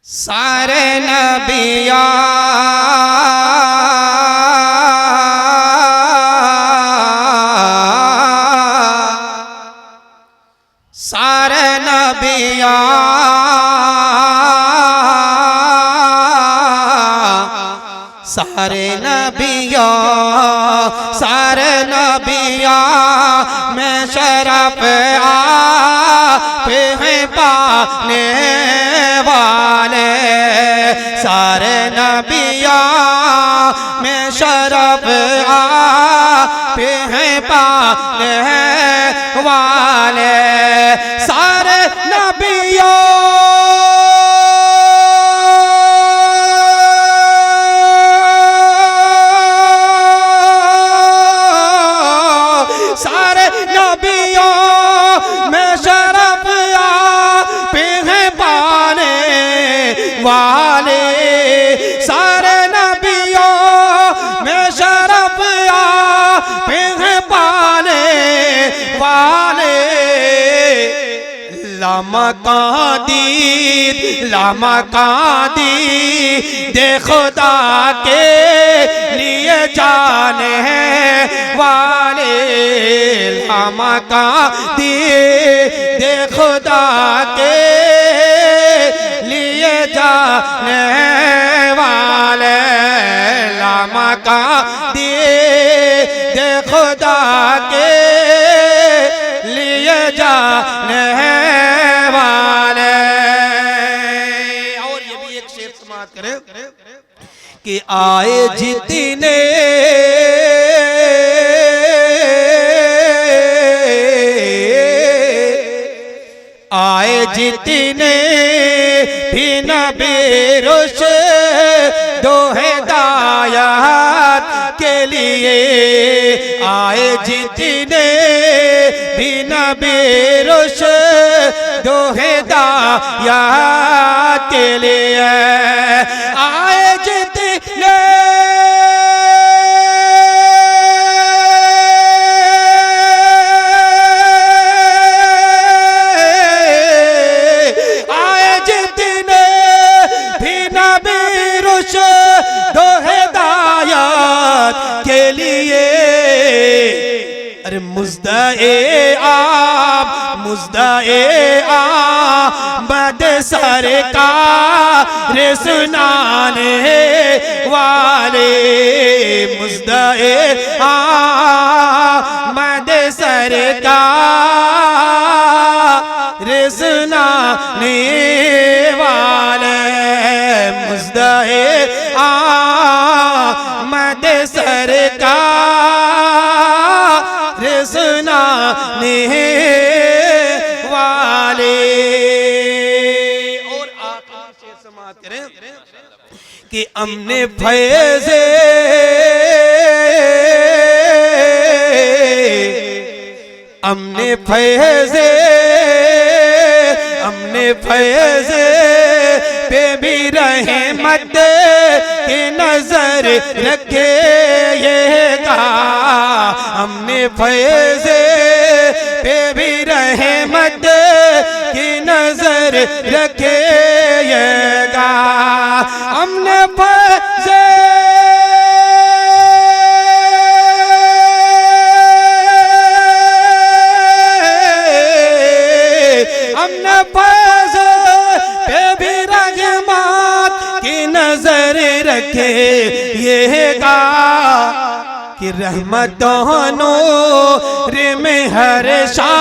सारे नबिया सारे नबिया सारे नबिया सारे नबिया में शरफ आप हैं पाने वाले। सारे नबिया में शरफ आप हैं पाने वाले। सारे नबिया सारे नबियों में शरफ आप हैं पाने वाले। सारे नबियों में शरफ आप हैं पाने वाले। लामा कादी दे खुदा के लिए जाने वाले। लामा कादी दे खुदा के लिए जाने वाले। लामा कादी दे खुदा के लिए जाने वाले। और ये भी एक शेर समाप्त करें कि आए जितने आए जितने भी नबी रुश्द हिदायत के लिए। आए जितने भी नबी रुश्द हिदायत के लिए। आए जितने मुज़्दए आमद सरकार सुनाने वाले। मुज़्दए आमद सरकार सुनाने वाले। मुज़्दए आमद सरकार सुनाने वाले। और आखिरी शेर समाप्त करें कि हमने फैज़े हमने फैज़े पे भी रहमत की नजर रखेगा। हमने फैज़े पे भी रहमत की नजर रखेगा। हमने फैज़े हमने फैज़े पे भी रहमत की नजर रखेगा। कि रहमतों नूर में हर शा